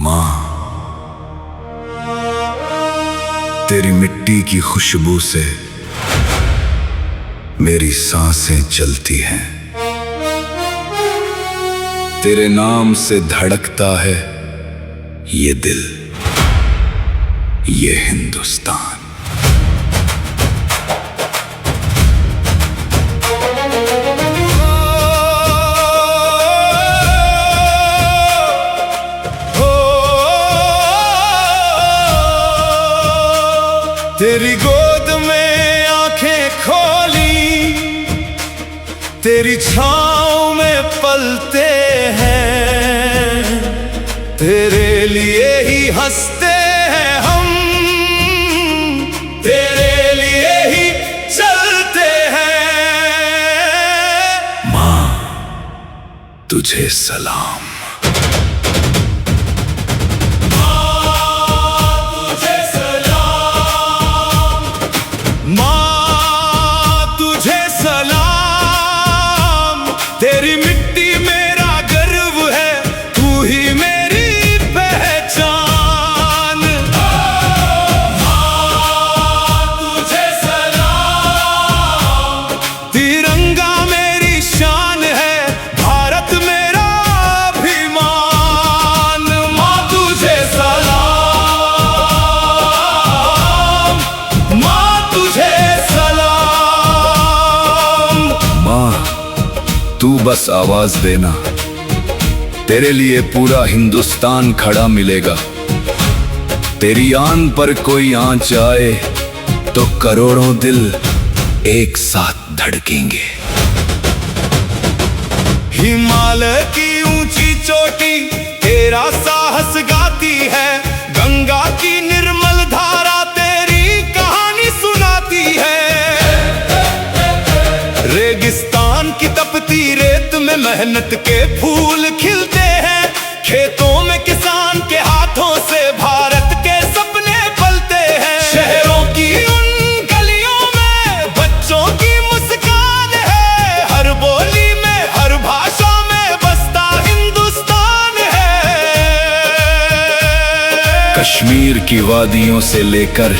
माँ, तेरी मिट्टी की खुशबू से मेरी सांसें चलती हैं। तेरे नाम से धड़कता है ये दिल, ये हिंदुस्तान। तेरी गोद में आंखें खोली, तेरी छाँव में पलते हैं, तेरे लिए ही हंसते हैं हम, तेरे लिए ही चलते हैं। माँ, तुझे सलाम। तेरी मिट्टी मेरा गर्व है, तू ही मेरी पहचान। तुझे सलाम। तिरंगा मेरी शान है, भारत मेरा अभिमान। माँ तुझे सलाम, माँ तुझे सलाम। माँ, तू बस आवाज देना, तेरे लिए पूरा हिंदुस्तान खड़ा मिलेगा। तेरी आन पर कोई आंच आए तो करोड़ों दिल एक साथ धड़केंगे। हिमालय की ऊंची चोटी तेरा साहस गाती है, गंगा की निर्मल धारा तेरी कहानी सुनाती है। रेगिस्तान की तपती रेत में मेहनत के फूल खिलते हैं, खेतों में किसान के हाथों से भारत के सपने पलते हैं। शहरों की उन गलियों में बच्चों की मुस्कान है, हर बोली में हर भाषा में बसता हिंदुस्तान है। कश्मीर की वादियों से लेकर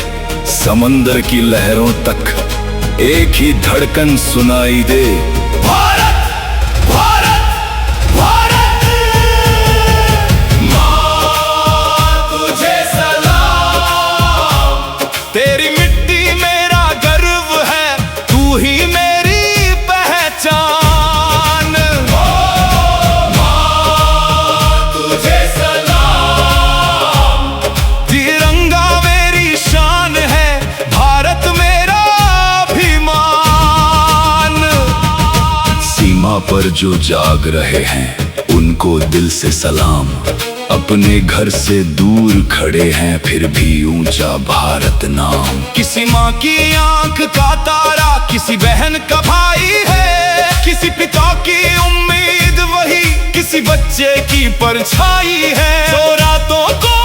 समंदर की लहरों तक एक ही धड़कन सुनाई दे, भारत भारत भारत। माँ तुझे सलाम। तेरी मिट्टी मेरा गर्व है, तू ही मेरी पहचान। माँ तुझे सलाम। तिरंगा मेरी शान है, भारत मेरा अभिमान। सीमा पर जो जाग रहे हैं उनको दिल से सलाम। अपने घर से दूर खड़े हैं फिर भी ऊंचा भारत नाम। किसी माँ की आंख का तारा किसी बहन का भाई है, किसी पिता की उम्मीद वही किसी बच्चे की परछाई है। सो रातों को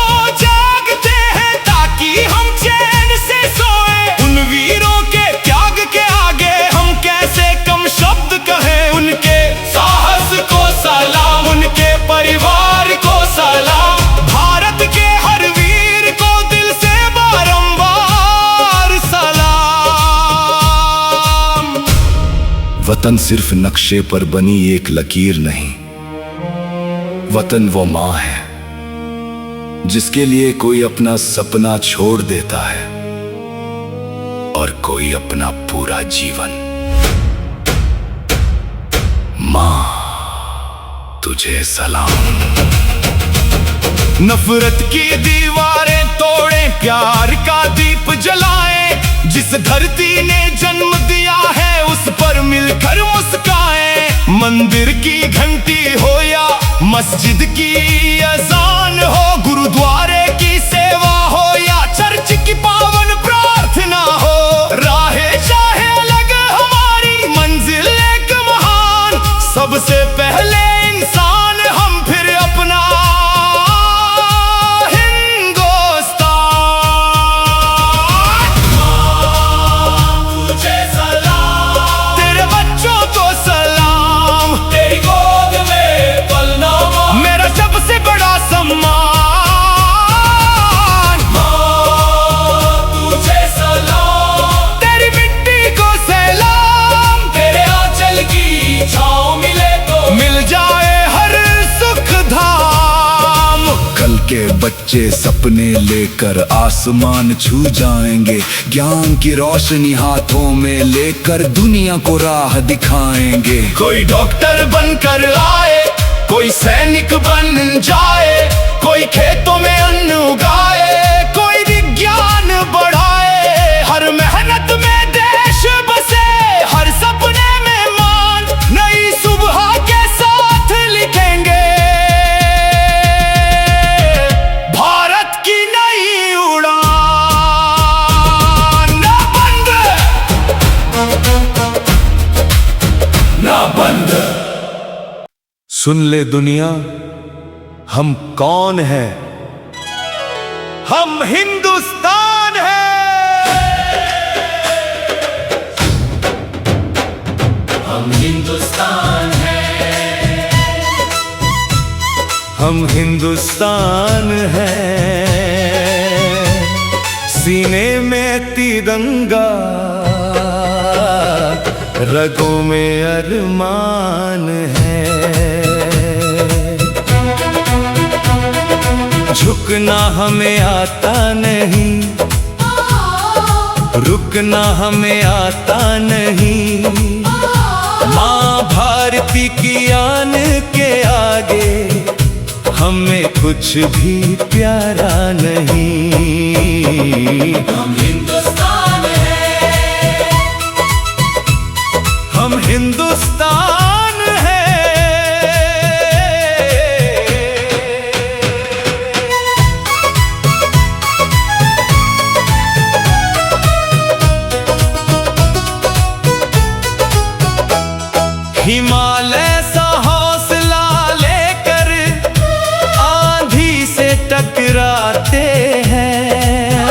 जागते हैं ताकि हम चैन से सोए, उन वीरों के त्याग के आगे हम कैसे कम शब्द कहें। उनके साहस को सलाम, उनके परिवार को सलाम, भारत के हर वीर को दिल से बारंबार सलाम। वतन सिर्फ नक्शे पर बनी एक लकीर नहीं, वतन वो माँ है जिसके लिए कोई अपना सपना छोड़ देता है और कोई अपना पूरा जीवन। माँ तुझे सलाम। नफरत की दीवारें तोड़े, प्यार का दीप जलाएं, जिस धरती ने जन्म दिया है उस पर मिलकर मुस्काएं। मंदिर की घंटी हो या मस्जिद की अजान हो, गुरुद्वारे की सेवा हो या चर्च की पावन प्रार्थना हो, राहें चाहे अलग हमारी मंजिल एक महान। सबसे पहले इंसान हम फिर अपना सबसे बड़ा के बच्चे सपने लेकर आसमान छू जाएंगे। ज्ञान की रोशनी हाथों में लेकर दुनिया को राह दिखाएंगे। कोई डॉक्टर बनकर आए, कोई सैनिक बन जाए, कोई खेतों में अन्न उगाए, कोई विज्ञान बढ़ाए। हर मेहनत में देश बसे, हर सपने में मान नई सुबह के साथ लिखेंगे। भारत की नई उड़ान ना बंद, ना बंद। सुन ले दुनिया, हम कौन है? हम हिंदुस्तान है। हम हिंदुस्तान है। हम हिंदुस्तान है। सीने में तिरंगा, रगों में अरमान है। झुकना हमें आता नहीं, रुकना हमें आता नहीं। माँ भारती की आन के आगे हमें कुछ भी प्यारा नहीं। हम हिंदुस्तान है। हम हिंदुस्तान है। हिमालय सा हौसला लेकर आंधी से टकराते हैं।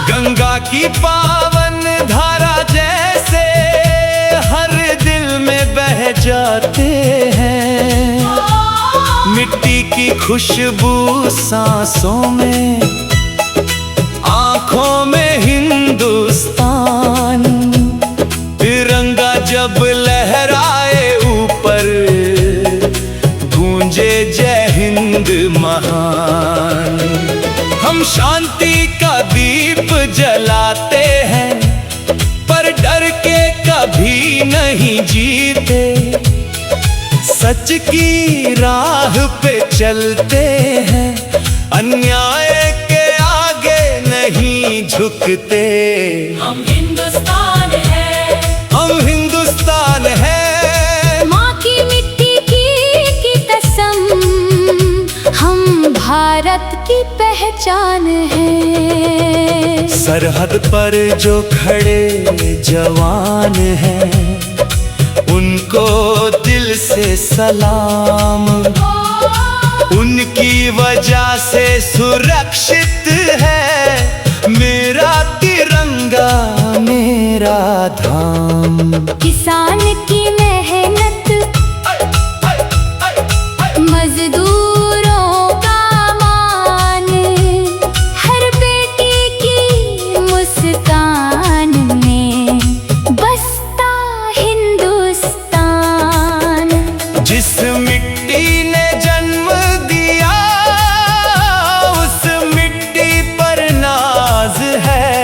गंगा की पावन धारा जैसे हर दिल में बह जाते हैं। मिट्टी की खुशबू सांसों में, आंखों में हिंदुस्तान। तिरंगा जब लहराए ऊपर, गूंजे जय हिंद महान। हम शांति का दीप जलाते हैं, पर डर के कभी नहीं जीते। सच की राह पे चलते हैं, अन्याय के आगे नहीं झुकते। हम हिंदुस्तान है। हम हिंदुस्तान है। माँ की मिट्टी की कसम, हम भारत की पहचान है। सरहद पर जो खड़े जवान हैं, उनको दिल से सलाम। उनकी वजह से सुरक्षित है मेरा तिरंगा, मेरा धाम। किसान की मेहनत, मजदूरों का मान, हर बेटी की मुस्कान में बसता हिंदुस्तान। जिस मिट्टी ने जन्म दिया, उस मिट्टी पर नाज है।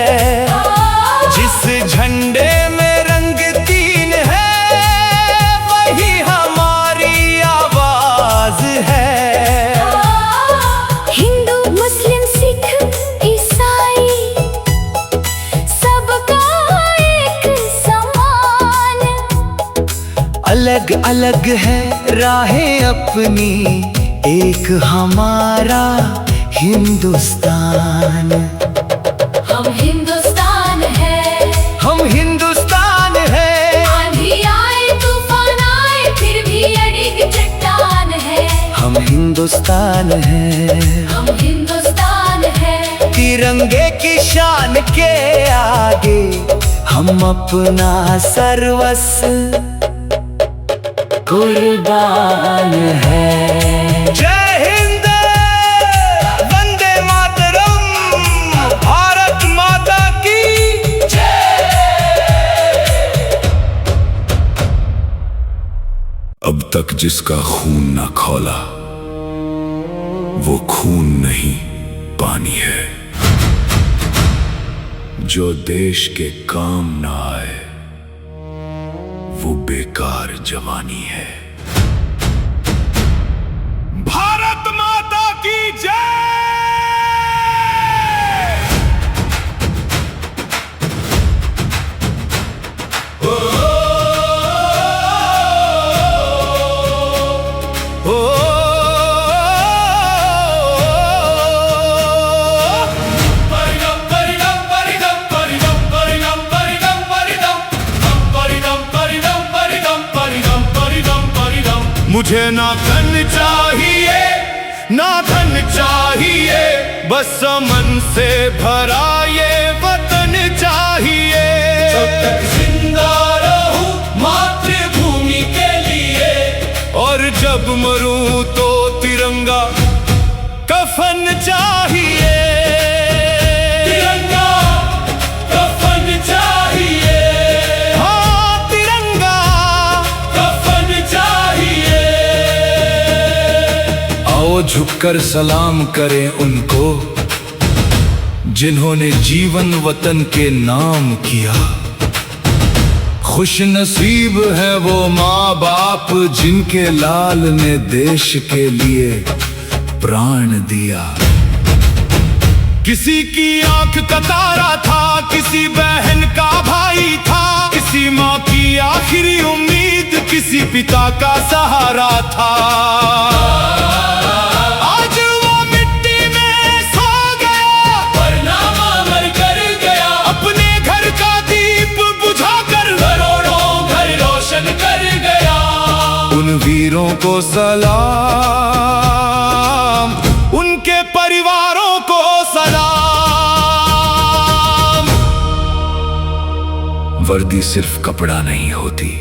जिस झंडे में रंग तीन है, वही हमारी आवाज है। हिंदू मुस्लिम सिख ईसाई, सबका एक समान। अलग अलग है राहें अपनी, एक हमारा हिंदुस्तान। हम हिंदुस्तान है। हम हिंदुस्तान है। आंधी आए तूफान आए, फिर भी अडिग चट्टान है। हम हिंदुस्तान है। हम हिंदुस्तान है। तिरंगे की शान के आगे हम अपना सर्वस्व कुर्बान है। जय हिंद, वंदे मातरम, भारत माता की जय। अब तक जिसका खून न खौला, वो खून नहीं पानी है जो देश के काम ना आए, वो बेकार जवानी है। भारत माता की जय। मुझे ना धन चाहिए ना धन चाहिए, बस अमन से भरा ये वतन चाहिए। जब तक जिंदा रहूं मातृभूमि के लिए, और जब मरूं तो तिरंगा कफन चाहिए। तिरंगा कफन चाहिए, हाँ तिरंगा कफन चाहिए। आओ झुककर सलाम करें उनको जिन्होंने जीवन वतन के नाम किया। खुश नसीब है वो माँ बाप जिनके लाल ने देश के लिए प्राण दिया। किसी की आंख का तारा था, किसी बहन का भाई था, किसी माँ की आखिरी उम्मीद, किसी पिता का सहारा था। आज वो मिट्टी में सो गया, परनामा मर कर गया। अपने घर का दीप बुझाकर करोड़ों घर रोशन कर गया। उन वीरों को सलाम, उनके परिवारों को सलाम। वर्दी सिर्फ कपड़ा नहीं होती,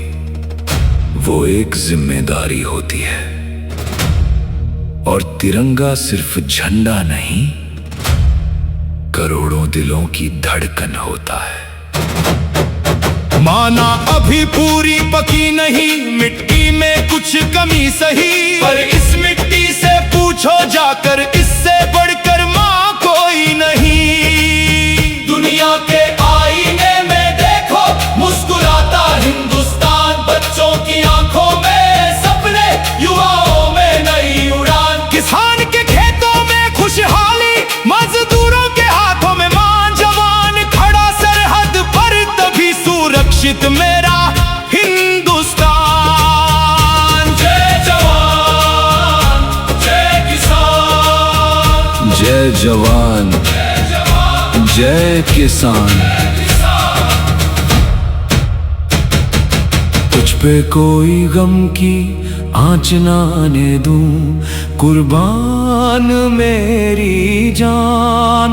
वो एक जिम्मेदारी होती है। और तिरंगा सिर्फ झंडा नहीं, करोड़ों दिलों की धड़कन होता है। माना अभी पूरी पकी नहीं, मिट्टी में कुछ कमी सही, पर इस मिट्टी से पूछो जाकर, इससे बढ़कर माँ कोई नहीं। दुनिया के आईने में देखो मुस्कुराता हिंदुस्तान, बच्चों की आंखों में सपने, युवाओं में नई उड़ान। किसान के खेतों में खुशहाली, मजदूरों के हाथों में मान, जवान खड़ा सरहद पर तभी सुरक्षित मेरा हिंदुस्तान। जय जवान जय किसान, जय जवान जय किसान। तुझ पे कोई गम की आँच ना आने दूं, कुर्बान मेरी जान।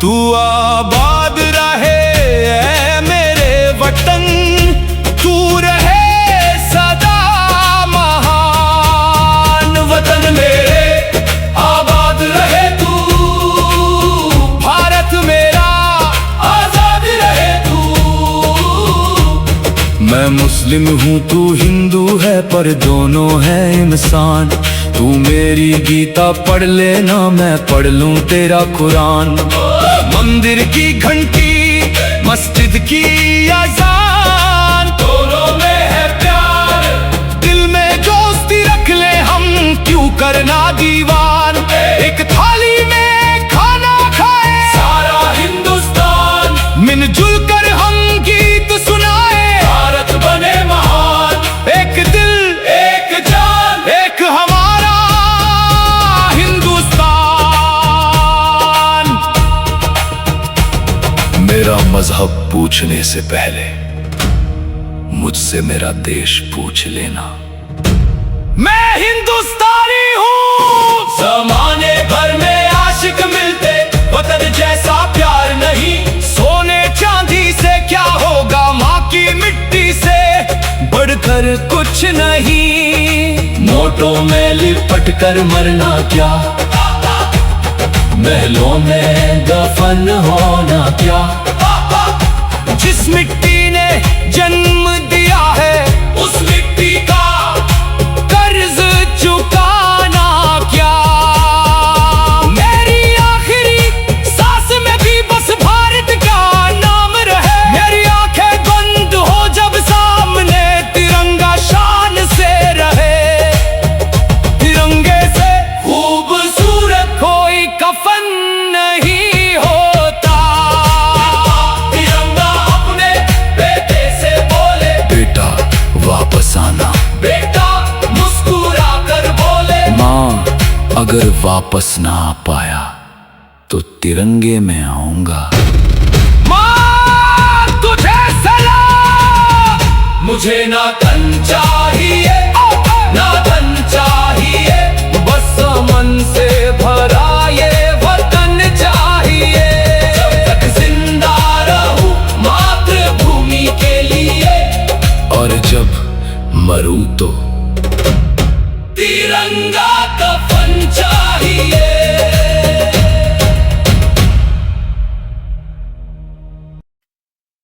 तू आबाद रहे ऐ मेरे वतन, तू रहे सदा महान। वतन मेरे आबाद रहे तू, भारत मेरा आजाद रहे तू। मैं मुस्लिम हूँ तू हिंदू है, पर दोनों है इंसान। तू मेरी गीता पढ़ लेना, मैं पढ़ लूं तेरा कुरान। मंदिर की घंटी मस्जिद की अजान, दोनों में है प्यार, दिल में दोस्ती रख ले हम, क्यों करना दीवान। एक थाली में खाना खाए सारा हिंदुस्तान, मिलजुल कर हम गीत सुनाए, भारत बने महान। एक दिल एक जान एक हमारा हिंदुस्तान। मेरा मजहब पूछने से पहले मुझसे मेरा देश पूछ लेना। मैं हिंदुस्तानी हूँ, जमाने भर में आशिक मिलते, वतन जैसा प्यार नहीं। सोने चांदी से क्या होगा, माँ की मिट्टी से बढ़कर कुछ नहीं। नोटों में लिपट कर मरना क्या, महलों में दफन होना क्या। जिस मिट्टी ने जन्म दिया है, उस मिट्टी का कर्ज चुकाना क्या। अगर वापस ना आ पाया तो तिरंगे में आऊंगा। माँ तुझे सलाम, मुझे ना तन चाहिए ना धन चाहिए, बस मन से भरा ये वतन चाहिए। जब तक जिंदा रहूं मातृभूमि के लिए, और जब मरूं तो तिरंगा कफन चाहिए।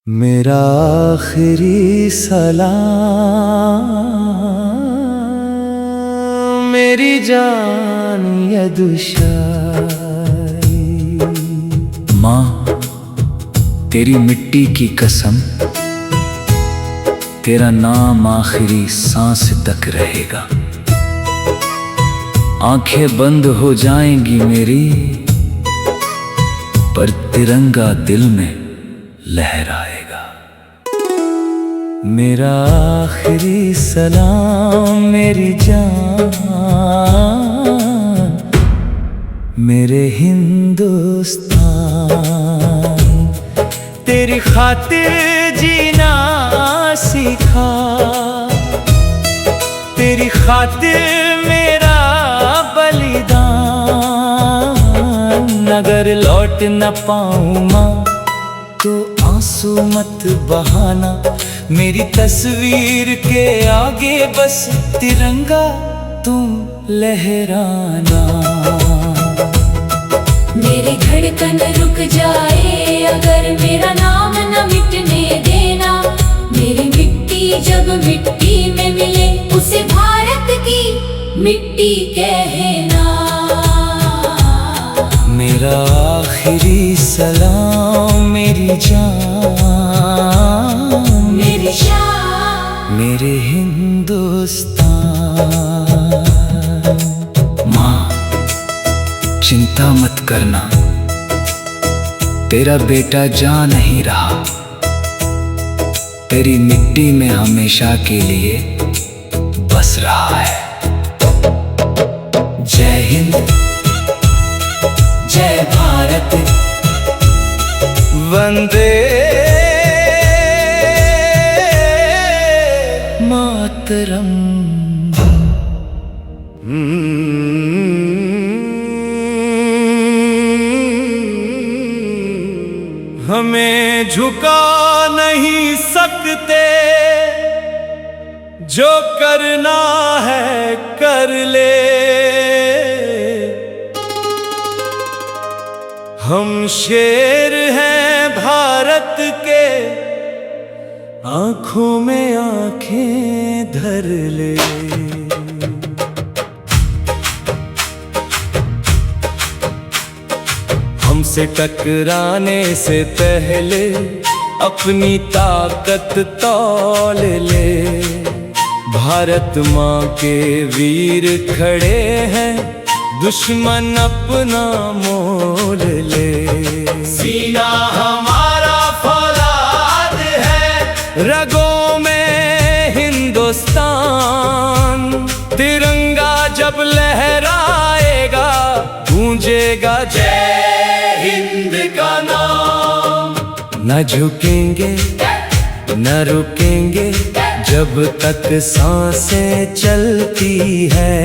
मेरा आखिरी सलाम मेरी जान ये दुशाई। माँ तेरी मिट्टी की कसम, तेरा नाम आखिरी सांस तक रहेगा। आंखें बंद हो जाएंगी मेरी, पर तिरंगा दिल में लहराएगा। मेरा आखिरी सलाम मेरी जान मेरे हिंदुस्तान, तेरी खातिर जीना सीखा, तेरी खातिर मेरा बलिदान। अगर लौट न पाऊं माँ तो आंसू मत बहाना, मेरी तस्वीर के आगे बस तिरंगा तुम लहराना। मेरी धड़कन रुक जाए अगर मेरा नाम न मिटने देना। मेरी मिट्टी जब मिट्टी में मिले उसे भारत की मिट्टी कहना। मेरा आखिरी सलाम मेरी जान मेरी शान मेरे हिंदुस्तान। माँ चिंता मत करना, तेरा बेटा जा नहीं रहा, तेरी मिट्टी में हमेशा के लिए बस रहा है। जय हिंद जय भारत वंदे मातरम। हमें झुका नहीं सकते, जो करना है कर ले। हम शेर हैं भारत के, आंखों में आंखें धर ले। हमसे टकराने से पहले अपनी ताकत तौल ले। भारत माँ के वीर खड़े हैं, दुश्मन अपना मोल ले। सीना हमारा फौलाद है, रगों में हिंदुस्तान। तिरंगा जब लहराएगा गूंजेगा जय हिंद का नाम। न झुकेंगे न रुकेंगे जब तक सांसें चलती है।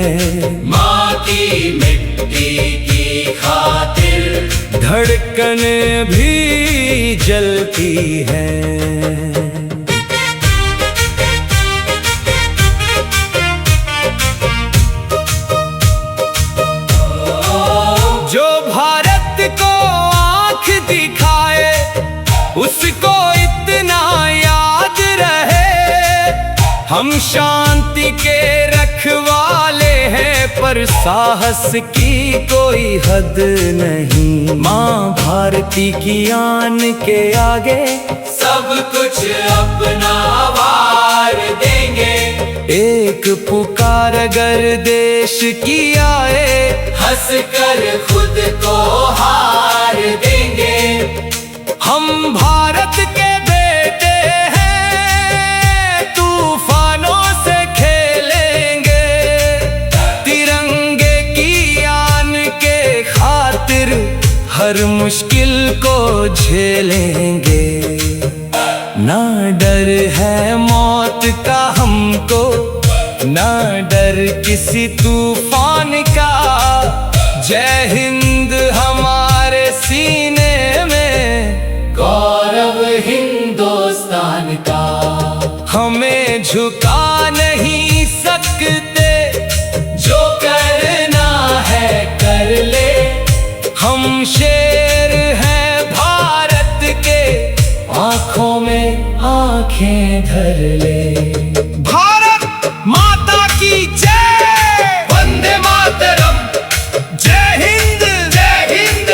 माँ की मिट्टी की खातिर धड़कन भी जलती है। जो भारत को आँख दिखाए उसको इतना याद रहे, हम शांति के रखवाले हैं पर साहस की कोई हद नहीं। माँ भारती की आन के आगे सब कुछ अपना वार देंगे। एक पुकार अगर देश की आए, हंस कर खुद को हार देंगे। हम भारत के बेटे हैं, तूफानों से खेलेंगे। तिरंगे की आन हर मुश्किल को झेलेंगे। ना डर है मौत का हमको, ना डर किसी तूफान का। जय हिंद हमारे सीने में, गौरव हिंदुस्तान का। हमें झुका नहीं सकते, जो करना है कर ले। हम शेर हैं भारत के, आंखों में आंखें धर ले। भारत माता की जय, वंदे मातरम, जय हिंद जय हिंद।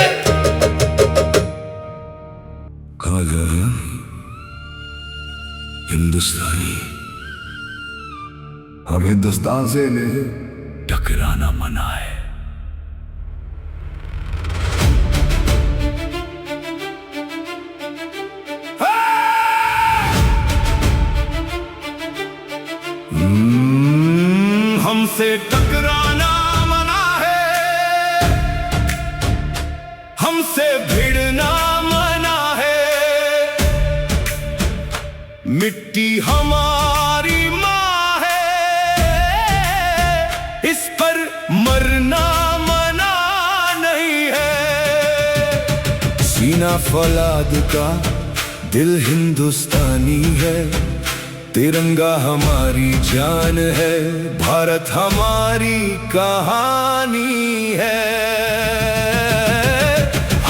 कहा गया हिंदुस्तानी, हम हिंदुस्तान से टकराना मना है। हमसे टकराना मना है, हमसे भिड़ना मना है। मिट्टी हमारी माँ है, इस पर मरना मना नहीं है। सीना फौलाद का, दिल हिंदुस्तानी है। तिरंगा हमारी जान है, भारत हमारी कहानी है।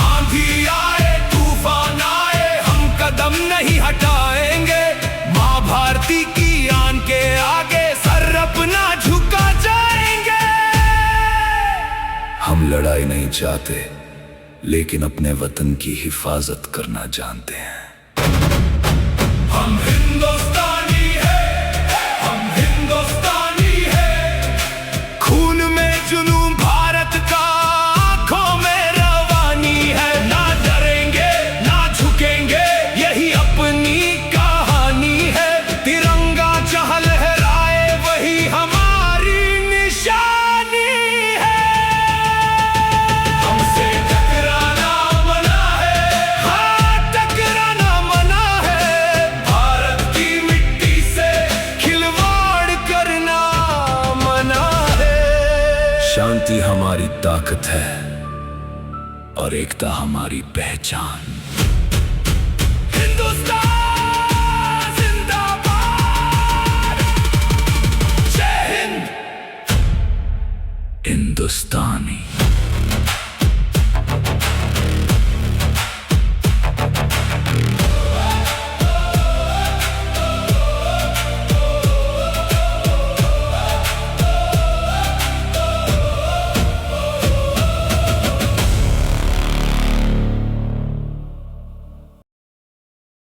आंधी आए तूफान आए, हम कदम नहीं हटाएंगे। माँ भारती की आन के आगे सर अपना झुका जाएंगे। हम लड़ाई नहीं चाहते, लेकिन अपने वतन की हिफाजत करना जानते हैं। हम हिंदुस्तानी है, हम हिंदुस्तानी है। खून में जुनून भारत का, आंखों में रवानी है। ना डरेंगे ना झुकेंगे, यही अपनी कहानी है। तिरंगा जहाँ लहराए, वही हमारी निशानी है। हमसे टकराना मना है, हाँ टकराना मना है। भारत की मिट्टी से खिलवाड़ करना मना है। शांति हमारी ताकत है और एकता हमारी पहचान। हिंदुस्तान जिंदाबाद, जय हिंद। हिंदुस्तानी।